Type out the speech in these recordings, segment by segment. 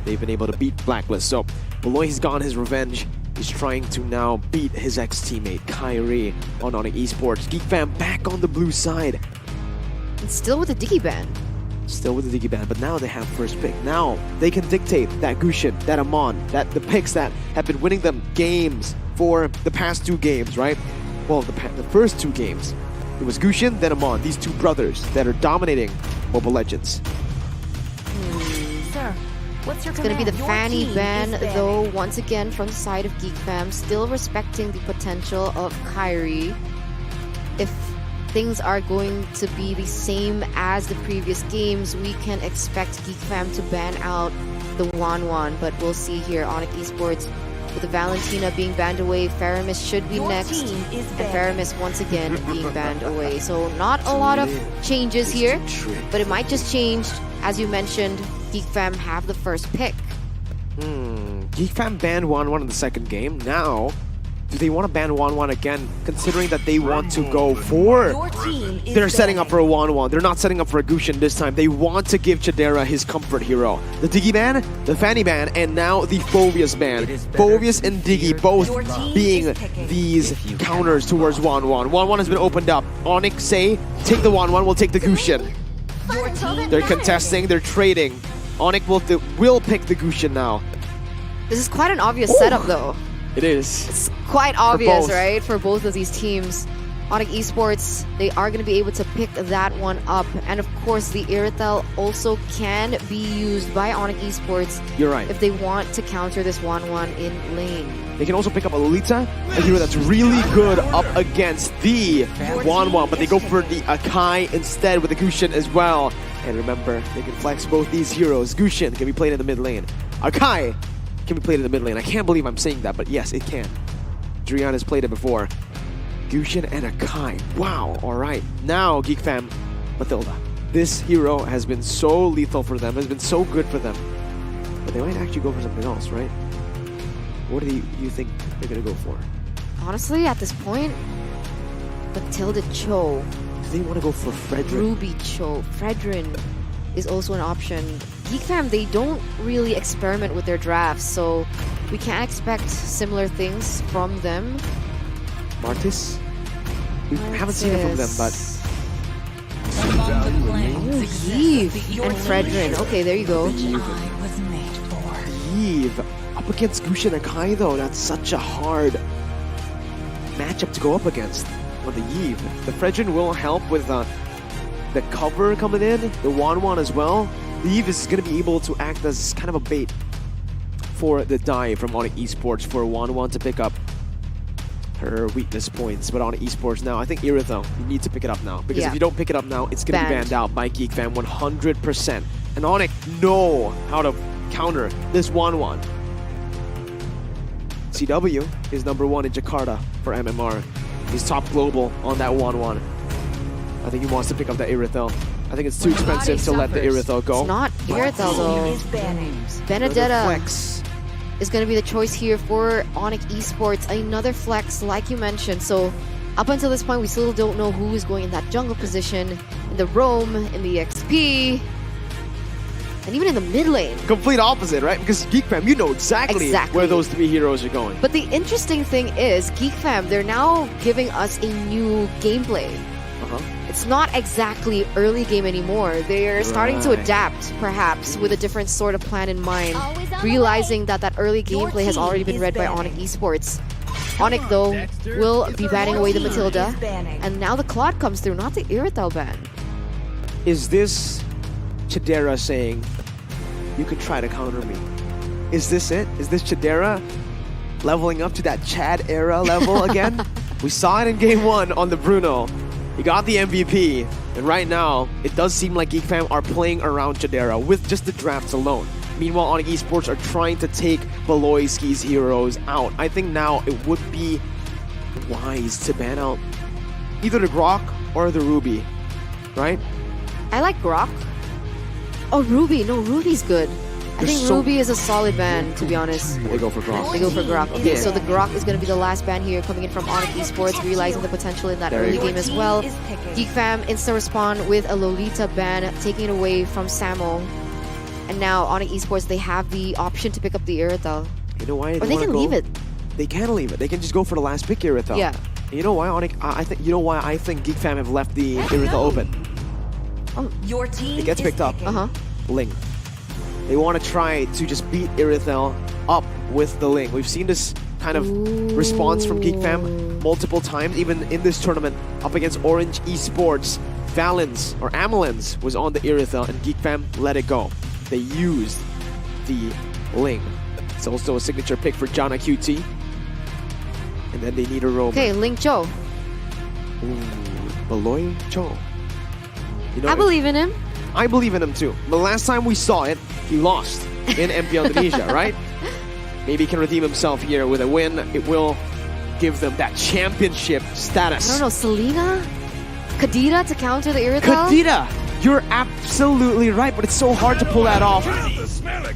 they've been able to beat Blacklist. So Beloy has gotten his revenge. He's trying to now beat his ex-teammate Kyrie on ONIC Esports. GEEK fam back on the blue side. And still with the Diggy ban. Still with the Diggy ban, but now they have first pick. Now they can dictate that Gusion, that Amon, that the picks that have been winning them games for the past 2 games, right? Well, the first 2 games. It was Gusion, then Amon, these 2 brothers that are dominating Mobile Legends. Sir, what's your It's going to be the command? Your Fanny team ban, is though, once again from the side of GEEK fam, still respecting the potential of Kyrie. If things are going to be the same as the previous games, we can expect GEEK fam to ban out the Wanwan, but we'll see here. ONIC Esports with the Valentina being banned away, Faramis should be Your next, team is and banned. Faramis once again being banned away. So not a lot of changes here, but it might just change. As you mentioned, GEEK fam have the first pick. GEEK fam banned 1-1 in the second game. Now, do they want to ban 1-1 again, considering that they want to go for... Your team is They're setting banned. up for a 1-1. They're not setting up for a Gusion this time. They want to give Chidera his comfort hero. The Diggy ban, the Fanny ban, and now the Phoveus ban. Phoveus and Diggy both being these counters towards 1-1. 1-1 has been opened up. ONIC say, take the 1-1, we'll take the Gusion. Your team They're contesting, they're trading. ONIC will pick the Gusion now. This is quite an obvious setup, though. It is. It's quite obvious, both. right, for both of these teams. ONIC Esports, they are going to be able to pick that one up. And of course, the Irithel also can be used by ONIC Esports You're right. if they want to counter this 1-1 in lane. They can also pick up a Lolita, a hero that's really good up against the 1-1, but they go for the Akai instead with the Gusion as well. And remember, they can flex both these heroes. Gusion can be played in the mid lane. Akai can be played in the mid lane. I can't believe I'm saying that, but yes, it can. Drian has played it before. Gusion and Akai. Wow, alright. Now, GEEK fam, Mathilda. This hero has been so lethal for them, has been so good for them. But they might actually go for something else, right? What do you think they're going to go for? Honestly, at this point, Matilda Cho, Do they want to go for Frederick? Ruby Cho, Fredrin is also an option. GEEK fam, they don't really experiment with their drafts, so we can't expect similar things from them. Martis? We haven't seen it from them, but... Oh, Eve and Fredrin. Okay, there you go. Eve up against Gusion and Akai, though. That's such a hard matchup to go up against on the Eve. The Fredrin will help with the cover coming in, the 1-1 as well. The Eve is going to be able to act as kind of a bait for the dive from ONIC Esports for 1-1 to pick up her weakness points. But ONIC Esports now, I think Irithel, you need to pick it up now. Because if you don't pick it up now, it's going to be banned out by GEEK fam 100%. And ONIC know how to counter this 1-1. CW is #1 in Jakarta for MMR. He's top global on that 1-1. I think he wants to pick up the Irithel. I think it's too expensive to let the Irithel go. It's not Irithel, though. Benedetta Flex. is going to be the choice here for ONIC Esports. Another flex, like you mentioned. So up until this point, we still don't know who is going in that jungle position, in the roam, in the XP, and even in the mid lane. Complete opposite, right? Because GEEK fam, you know exactly where those 3 heroes are going. But the interesting thing is, GEEK fam, they're now giving us a new gameplay. It's not exactly early game anymore. They're starting to adapt, perhaps, with a different sort of plan in mind, realizing that that early gameplay has already been read by ONIC Esports. ONIC, though, will be banning away the Matilda, and now the Claude comes through, not the Irithel ban. Is this Chidera saying, you could try to counter me? Is this it? Is this Chidera leveling up to that Chad era level again? We saw it in Game 1 on the Bruno. He got the MVP, and right now, it does seem like GEEK fam are playing around Chidera with just the drafts alone. Meanwhile, ONIC Esports are trying to take Beloyski's heroes out. I think now it would be wise to ban out either the Grok or the Ruby, right? I like Grok. Oh, Ruby. No, Ruby's good. I think Ruby is a solid ban, to be honest. They go for Grok. They go for Grok. Okay, so the Grok is going to be the last ban here, coming in from ONIC Esports, realizing the potential in that early game as well. GEEK fam insta-respond with a Lolita ban, taking it away from Samo. And now ONIC Esports, they have the option to pick up the Irithel. You know why? Or they can leave it. They can leave it. They can just go for the last pick Irithel. Yeah. You know why ONIC? I think you know why I think GEEK Fam have left the Irithel open. Oh, Your team It gets picked up. Ling. They want to try to just beat Irithel up with the Ling. We've seen this kind of response from GEEK Fam multiple times, even in this tournament up against Orange Esports. Valens or Amelens was on the Irithel and GEEK Fam let it go. They used the Ling. It's also a signature pick for Jana QT. And then they need a roam. okay, Ling Cho. Baloy Cho. You know, I believe in him. I believe in him too. The last time we saw it, he lost in MPL Indonesia, right? Maybe he can redeem himself here with a win. It will give them that championship status. I don't know, Selena? Kadira to counter the Irithel? Kadira, you're absolutely right, but it's so hard to pull that off.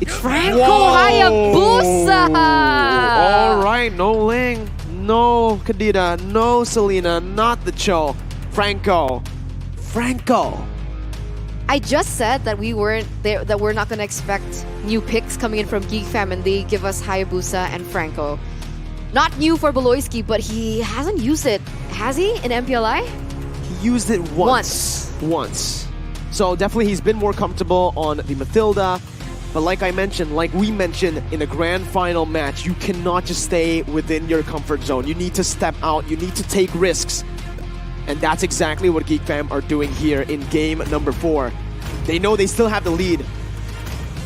It's Franco Hayabusa! All right, no Ling, no Kadira, no Selena, not the Cho. Franco. I just said that we weren't there, that we're not going to expect new picks coming in from GEEK Fam, and they give us Hayabusa and Franco. Not new for Beloyski, but he hasn't used it, has he, in MPLI? He used it once. So definitely he's been more comfortable on the Mathilda. But like we mentioned in a grand final match, you cannot just stay within your comfort zone. You need to step out, you need to take risks. And that's exactly what GEEK Fam are doing here in game number 4. They know they still have the lead.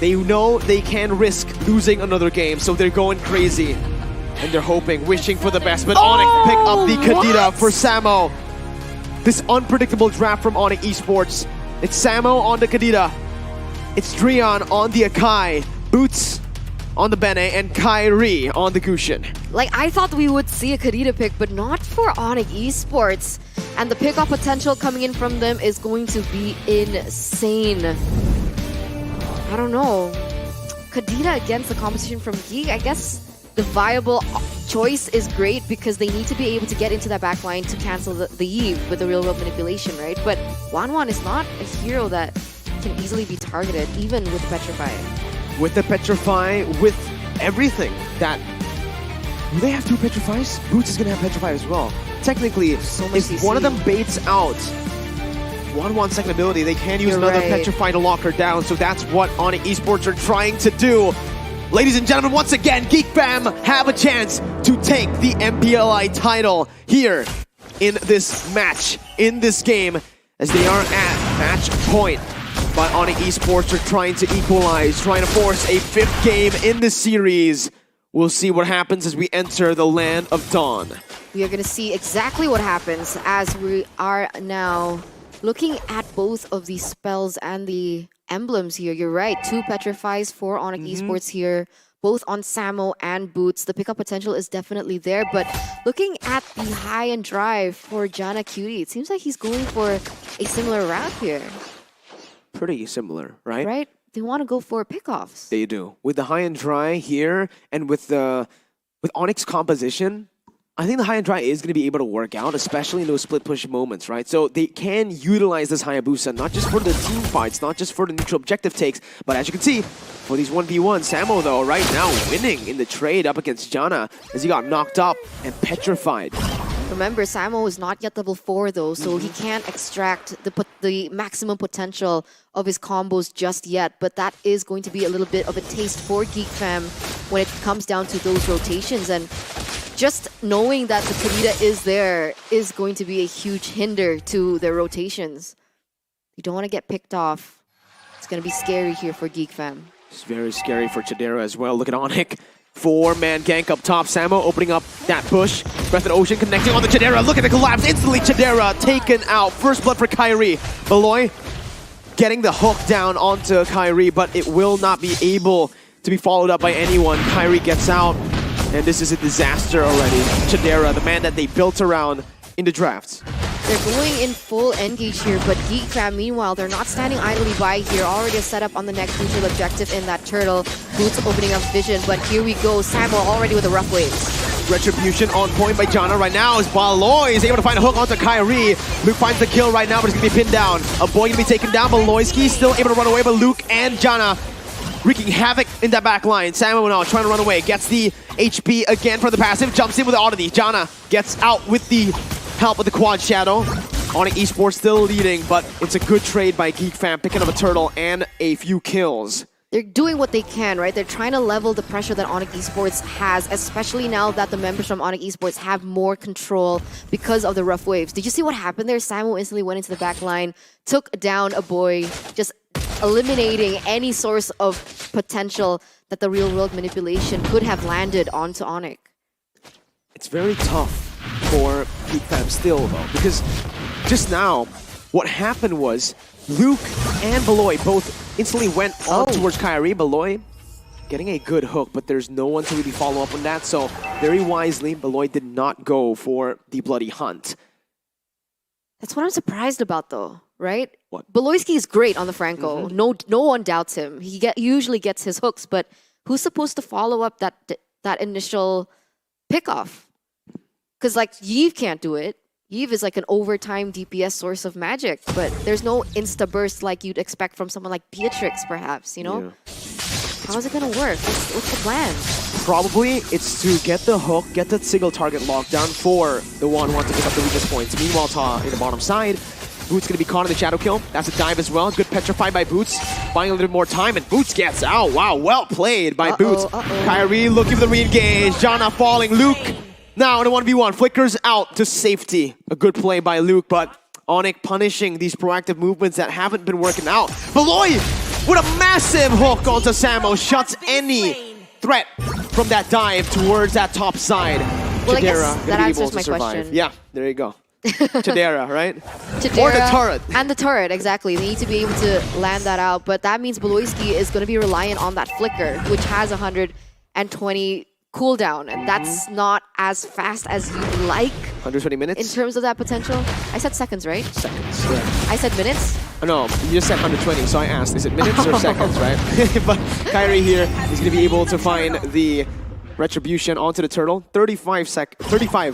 They know they can risk losing another game, so they're going crazy. And they're hoping, wishing for the best. But ONIC pick up the Kadira for Samo. This unpredictable draft from ONIC Esports. It's Samo on the Kadira. It's Drian on the Akai. Boots on the Bene and Kyrie on the Gushin. Like, I thought we would see a Kadira pick, but not for ONIC Esports. And the pickup potential coming in from them is going to be insane. I don't know. Kadira against the competition from GEEK, I guess the viable choice is great because they need to be able to get into that backline to cancel the Eve with the real-world manipulation, right? But Wanwan is not a hero that can easily be targeted, even with Petrify. With the Petrify, with everything that... Do they have 2 Petrifies? Boots is going to have Petrify as well. Technically, if one of them baits out Wanwan's second ability, they can use another Petrify to lock her down. So that's what ONIC Esports are trying to do. Ladies and gentlemen, once again, GEEK Fam have a chance to take the MPLI title here in this match, in this game, as they are at match point. But ONIC Esports are trying to equalize, trying to force a 5th game in this series. We'll see what happens as we enter the land of Dawn. We are going to see exactly what happens as we are now looking at both of these spells and the emblems here. You're right, 2 Petrifies for ONIC Esports here, both on Samo and Boots. The pickup potential is definitely there, but looking at the high and dry for Jana Cutie, it seems like he's going for a similar route here. Pretty similar, right? Right? They want to go for pickoffs. They do. With the high and dry here, and with ONIC's composition, I think the high and dry is going to be able to work out, especially in those split push moments, right? So they can utilize this Hayabusa, not just for the team fights, not just for the neutral objective takes, but as you can see, for these 1v1, Samo, though, right now winning in the trade up against Jana as he got knocked up and petrified. Remember, Samo is not yet level 4 though, so he can't extract the maximum potential of his combos just yet, but that is going to be a little bit of a taste for GEEK Fam when it comes down to those rotations. And just knowing that the Kadira is there is going to be a huge hinder to their rotations. You don't want to get picked off. It's going to be scary here for GEEK Fam. It's very scary for Chidera as well. Look at ONIC. 4-man gank up top. Samo opening up that push. Breath of the Ocean connecting on the Chidera. Look at the collapse. Instantly Chidera taken out. First blood for Kyrie. Beloy getting the hook down onto Kyrie, but it will not be able to be followed up by anyone. Kyrie gets out, and this is a disaster already. Chidera, the man that they built around in the drafts. They're going in full engage here, but GEEK Fam, meanwhile, they're not standing idly by here. Already a setup on the next neutral objective in that turtle. Boots opening up vision, but here we go. Samo already with the rough waves. Retribution on point by Jana right now as Baloy is able to find a hook onto Kyrie. Luke finds the kill right now, but he's going to be pinned down. A boy going to be taken down. Baloyski still able to run away, but Luke and Jana wreaking havoc in that back line. Samo now trying to run away, gets the HP again from the passive, jumps in with the oddity. Jana gets out with the help with the quad shadow. ONIC ESPORTS still leading, but it's a good trade by GEEK Fam, picking up a turtle and a few kills. They're doing what they can, right? They're trying to level the pressure that ONIC ESPORTS has, especially now that the members from ONIC ESPORTS have more control because of the rough waves. Did you see what happened there? Samo instantly went into the back line, took down a boy, just eliminating any source of potential that the real-world manipulation could have landed onto ONIC. It's very tough for GEEK Fam still, though, because just now, what happened was Luke and Beloy both instantly went on towards Kyrie. Beloy getting a good hook, but there's no one to really follow up on that, so very wisely, Beloy did not go for the bloody hunt. That's what I'm surprised about, though, right? What? Beloyski is great on the Franco. No one doubts him. He usually gets his hooks, but who's supposed to follow up that initial pickoff? Because, like, Yves can't do it. Yves is like an overtime DPS source of magic, but there's no insta-burst like you'd expect from someone like Beatrix, perhaps, you know? Yeah. How's it gonna work? What's the plan? Probably it's to get the hook, get the single target lockdown for the 1-1 to pick up the weakest points. Meanwhile, Ta in the bottom side, Boots gonna be caught in the shadow kill. That's a dive as well. Good petrify by Boots. Buying a little bit more time, and Boots gets out. Wow, well played by Boots. Kyrie looking for the re-engage. Jana falling. Luke now in a 1v1, flickers out to safety. A good play by Luke, but ONIC punishing these proactive movements that haven't been working out. Beloy with a massive hook onto Samo, shuts any threat from that dive towards that top side. Well, I guess that answers my question. Yeah, there you go. Chidera, right? Chidera or the turret. And the turret, exactly. They need to be able to land that out, but that means Beloyski is going to be reliant on that flicker, which has 120 cooldown, and that's not as fast as you'd like. 120 minutes? In terms of that potential. I said seconds, right? Seconds, yeah. I said minutes? No, you just said 120, so I asked, is it minutes or seconds, right? But Kyrie here is going to be able to find the retribution onto the turtle. 35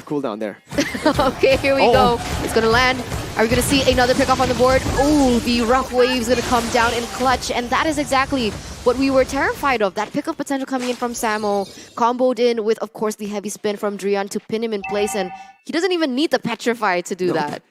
cooldown there. Okay, here we go. It's going to land. Are we going to see another pickoff on the board? Oh, the rough wave's going to come down in clutch, and that is exactly what we were terrified of. That pickup potential coming in from Samo, comboed in with, of course, the heavy spin from Drian to pin him in place, and he doesn't even need the petrify to do that.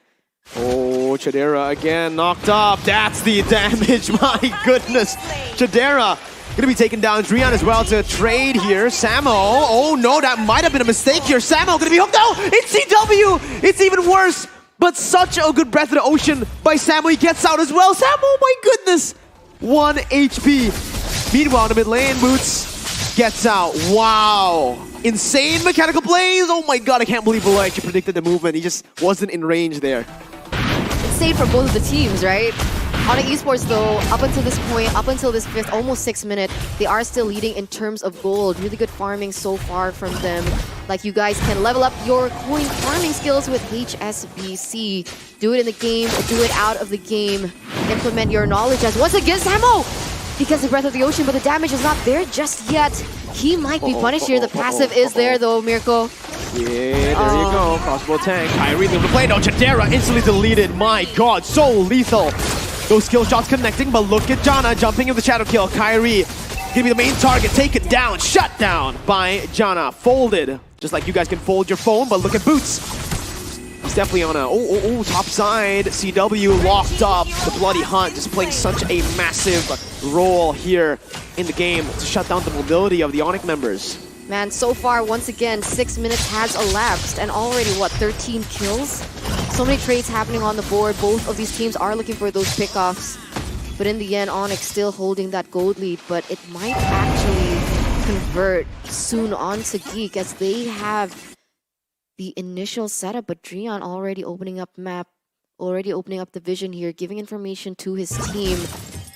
Oh, Chidera again knocked up. That's the damage. My goodness. Chidera gonna be taking down Drian as well to trade here. Samo. Oh no, that might have been a mistake here. Samo gonna be hooked. No, it's CW. It's even worse. But such a good breath of the ocean by Samo. He gets out as well. Samo, my goodness. 1 HP. Meanwhile, in the mid lane, Boots gets out. Wow. Insane mechanical plays. Oh my god, I can't believe Beloy actually predicted the movement. He just wasn't in range there. Insane for both of the teams, right? ONIC ESPORTS, though, up until this point, up until this 5th, almost 6th minute, they are still leading in terms of gold. Really good farming so far from them. Like, you guys can level up your coin farming skills with HSBC. Do it in the game, do it out of the game. Implement your knowledge as once again, Samo! He gets the breath of the ocean, but the damage is not there just yet. He might be punished here. The passive is there, though, Mirko. Yeah, there you go. Crossbow tank. Kyrie able to play. No, Chidera instantly deleted. My god, so lethal. Those skill shots connecting, but look at Jana jumping in the shadow kill. Kyrie gonna be the main target. Take it down. Shut down by Jana. Folded. Just like you guys can fold your phone, but look at Boots. He's definitely on a top side. CW locked up. The bloody hunt just playing such a massive role here in the game to shut down the mobility of the ONIC members. Man, so far, once again, 6 minutes has elapsed and already, what, 13 kills? So many trades happening on the board. Both of these teams are looking for those pickoffs. But in the end, ONIC still holding that gold lead, but it might actually convert soon on to GEEK as they have the initial setup, but Drian already opening up map, already opening up the vision here, giving information to his team.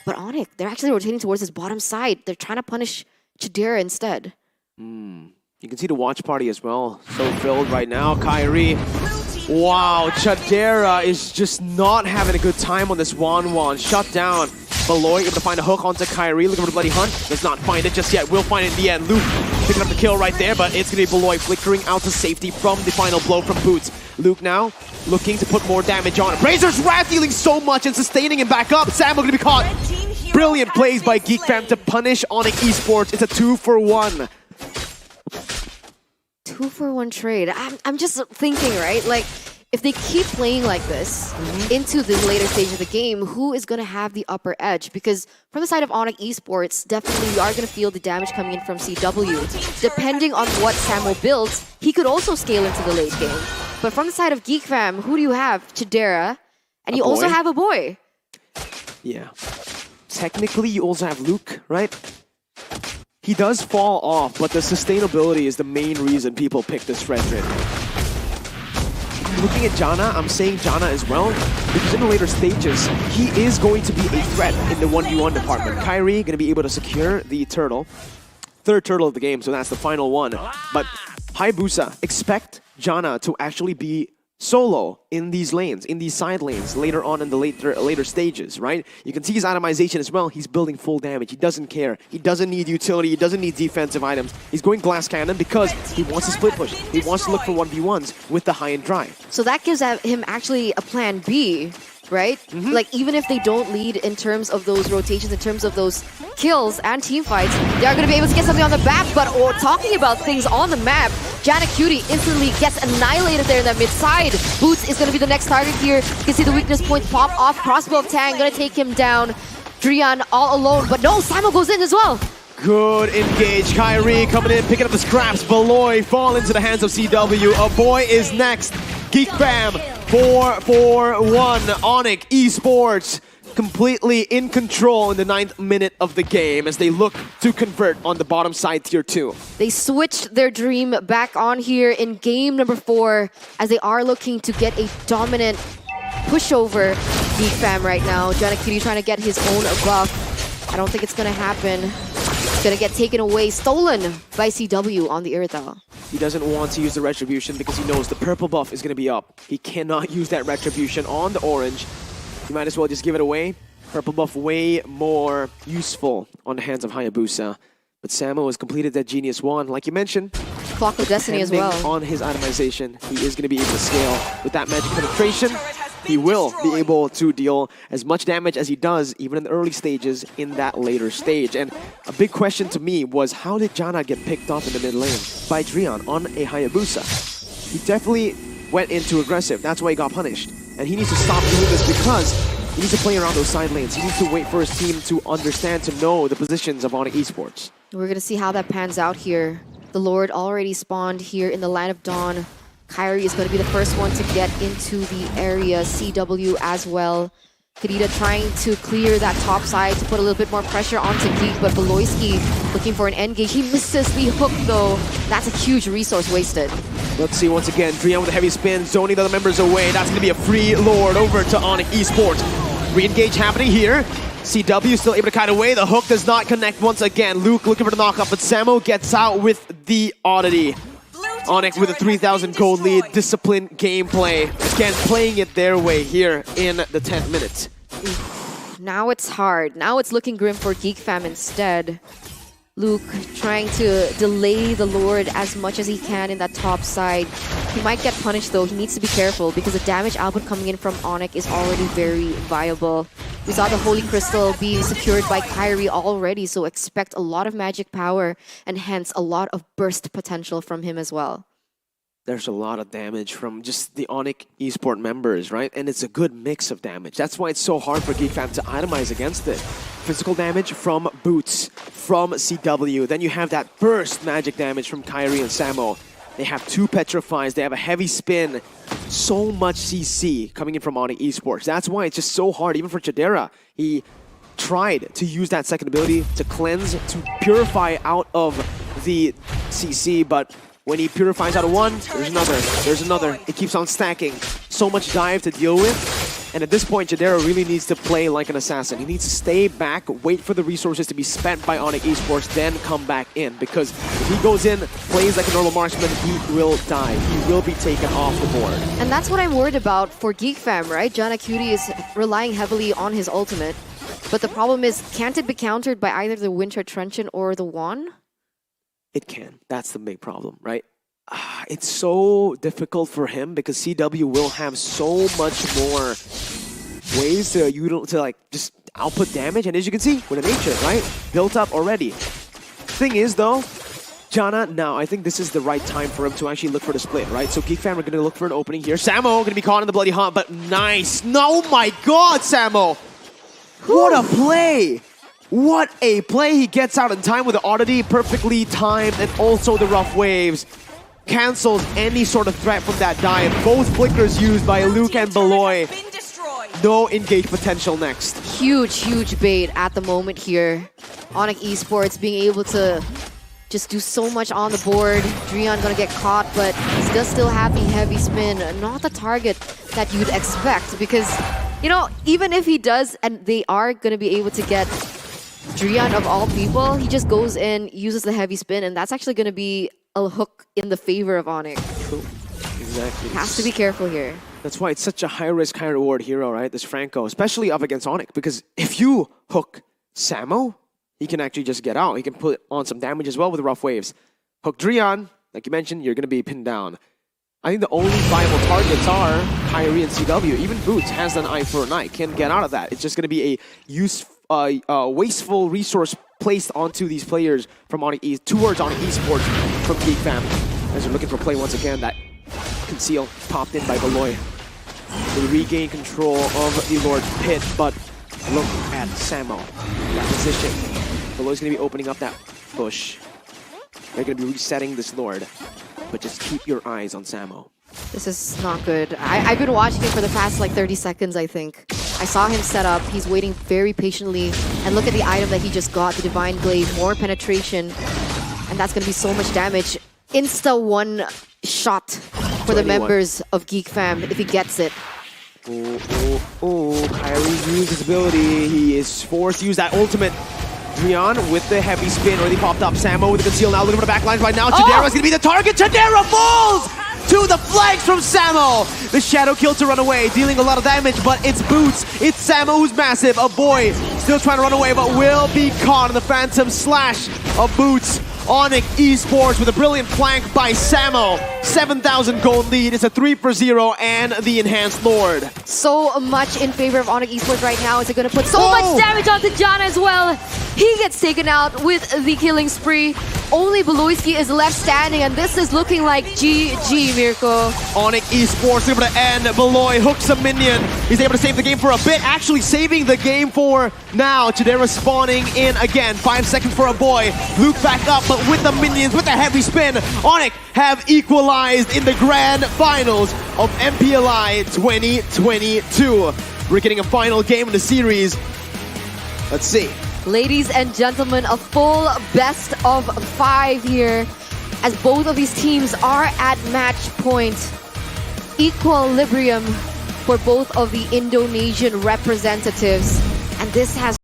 But ONIC, they're actually rotating towards his bottom side. They're trying to punish Chidera instead. You can see the watch party as well. So filled right now. Kyrie. Wow, Chidera is just not having a good time on this 1-1. Shut down. Beloy able to find a hook onto Kyrie. Looking for the bloody hunt. Does not find it just yet. Will find it in the end. Luke picking up the kill right there, but it's going to be Beloy flickering out to safety from the final blow from Boots. Luke now looking to put more damage on it. Razor's Wrath dealing so much and sustaining him back up. Samo going to be caught. Brilliant plays by GEEK Fam to punish ONIC Esports. It's a 2-for-1. 2-for-1 trade. I'm just thinking, right? Like, if they keep playing like this into the later stage of the game, who is going to have the upper edge? Because from the side of ONIC Esports, definitely you are going to feel the damage coming in from CW. Depending on what Samo builds, he could also scale into the late game. But from the side of GEEK Fam, who do you have? Chidera. And you also have a boy. Yeah. Technically, you also have Luke, right? He does fall off, but the sustainability is the main reason people pick this red red. Looking at Jana, I'm saying Jana as well, because in the later stages, he is going to be a threat in the 1v1 department. Kyrie going to be able to secure the turtle, third turtle of the game, so that's the final one. But Hayabusa, expect Jana to actually be solo in these lanes, in these side lanes, later on in the later stages, right? You can see his itemization as well. He's building full damage. He doesn't care. He doesn't need utility. He doesn't need defensive items. He's going glass cannon because he wants to split push. He wants to look for 1v1s with the high-end drive. So that gives him actually a plan B, right? Like, even if they don't lead in terms of those rotations, in terms of those kills and team fights, they are going to be able to get something on the map. But talking about things on the map, Jana Cutie instantly gets annihilated there in that mid side. Boots is going to be the next target here. You can see the weakness points pop off. Crossbow of Tang going to take him down. Drian all alone, but no, Samo goes in as well. Good engage. Kyrie coming in, picking up the scraps. Valoy fall into the hands of CW. A boy is next. GEEK Fam, 4-4-1. ONIC Esports completely in control in the 9th minute of the game as they look to convert on the bottom side tier 2. They switched their dream back on here in game number 4 as they are looking to get a dominant pushover GEEK Fam right now. Jana Cutie trying to get his own buff. I don't think it's going to happen. It's going to get taken away, stolen by CW on the Earthal. He doesn't want to use the Retribution because he knows the purple buff is going to be up. He cannot use that Retribution on the orange. You might as well just give it away. Purple buff way more useful on the hands of Hayabusa. But Samo has completed that Genius 1. Like you mentioned, Clock of Destiny as well. On his itemization, he is going to be able to scale with that magic penetration. He will be able to deal as much damage as he does, even in the early stages, in that later stage. And a big question to me was, how did Jana get picked up in the mid lane by Drian on a Hayabusa? He definitely went into aggressive. That's why he got punished. And he needs to stop doing this because he needs to play around those side lanes. He needs to wait for his team to understand, to know the positions of ONIC Esports. We're going to see how that pans out here. The Lord already spawned here in the Land of Dawn. Kyrie is going to be the first one to get into the area. CW as well. Kadita trying to clear that top side to put a little bit more pressure onto GEEK, but Beloyski looking for an engage. He misses the hook though. That's a huge resource wasted. Let's see once again, Drian with a heavy spin, zoning the other members away. That's going to be a free Lord over to ONIC Esports. Re-engage happening here. CW still able to kite away. The hook does not connect once again. Luke looking for the knockoff, but Samo gets out with the oddity. ONIC with a 3,000 gold lead, disciplined gameplay. Again, playing it their way here in the 10th minute. Now it's hard. Now it's looking grim for GEEK Fam instead. Luke trying to delay the Lord as much as he can in that top side. He might get punished though. He needs to be careful because the damage output coming in from ONIC is already very viable. We saw the Holy Crystal being secured by Kyrie already, so expect a lot of magic power and hence a lot of burst potential from him as well. There's a lot of damage from just the ONIC Esport members, right? And it's a good mix of damage. That's why it's so hard for GEEK Fam to itemize against it. Physical damage from Boots, from CW. Then you have that burst magic damage from Kyrie and Samo. They have 2 Petrifies. They have a heavy spin. So much CC coming in from ONIC Esports. That's why it's just so hard, even for Chidera. He tried to use that second ability to cleanse, to purify out of the CC, but when he purifies out of one, there's another. It keeps on stacking. So much dive to deal with. And at this point, Chidera really needs to play like an assassin. He needs to stay back, wait for the resources to be spent by ONIC Esports, then come back in. Because if he goes in, plays like a normal marksman, he will die. He will be taken off the board. And that's what I'm worried about for GEEK Fam, right? Jana Cutie is relying heavily on his ultimate. But the problem is, can't it be countered by either the Winter Truncheon or the Wand? It can. That's the big problem, right? It's so difficult for him because CW will have so much more ways to like just output damage, and as you can see, with an nature, right? Built up already. Thing is, though, Jana, now I think this is the right time for him to actually look for the split, right? So GEEK fam are going to look for an opening here. Samo going to be caught in the bloody hunt, but nice. No, my God, Samo. What a play. What a play. He gets out in time with the oddity, perfectly timed, and also the rough waves. Cancels any sort of threat from that dive. Both flickers used by Luke and Beloy. No engage potential next. Huge bait at the moment here. ONIC Esports being able to just do so much on the board. Drian gonna get caught, but he does still have the heavy spin. Not the target that you'd expect because, you know, even if he does and they are gonna be able to get Drian of all people, he just goes in, uses the heavy spin, and that's actually gonna be a hook in the favor of ONIC. True. Exactly. Has to be careful here. That's why it's such a high risk, high reward hero, right? This Franco, especially up against ONIC, because if you hook Samo, he can actually just get out. He can put on some damage as well with rough waves. Hook Drian, like you mentioned, you're going to be pinned down. I think the only viable targets are Kyrie and CW. Even Boots has an eye for an eye, can get out of that. It's just going to be a wasteful resource placed onto these players from ONIC towards ONIC Esports from GEEK fam. As they're looking for play once again, that conceal popped in by Beloy. They regain control of the Lord's Pit, but look at Samo. That position. Beloy's going to be opening up that bush. They're going to be resetting this Lord. But just keep your eyes on Samo. This is not good. I've been watching it for the past like 30 seconds, I think. I saw him set up. He's waiting very patiently. And look at the item that he just got, the Divine Glaive. More penetration. And that's going to be so much damage. Insta one shot for the members of GEEK fam if he gets it. Kyrie used his ability. He is forced to use that ultimate. Drian with the heavy spin, already popped up. Samo with the conceal now, looking for the backlines right now. Chidera's gonna be the target. Chidera falls to the flanks from Samo. The shadow kill to run away, dealing a lot of damage, but it's Boots. It's Samo who's massive. A boy still trying to run away, but will be caught in the phantom slash of Boots. ONIC Esports with a brilliant flank by Samo. 7,000 gold lead. It's a 3-0 and the enhanced Lord. So much in favor of ONIC Esports right now. Is it going to put so much damage onto Jana as well? He gets taken out with the killing spree. Only Beloyski is left standing, and this is looking like GG, Mirko. ONIC Esports able to end. Beloy hooks a minion. He's able to save the game for a bit, actually saving the game for now. Chidera spawning in again. 5 seconds for a boy. Luke back up, but with the minions, with the heavy spin, ONIC have equalized in the grand finals of MPLI 2022. We're getting a final game in the series. Let's see. Ladies and gentlemen, a full best of 5 here as both of these teams are at match point. Equilibrium for both of the Indonesian representatives, and this has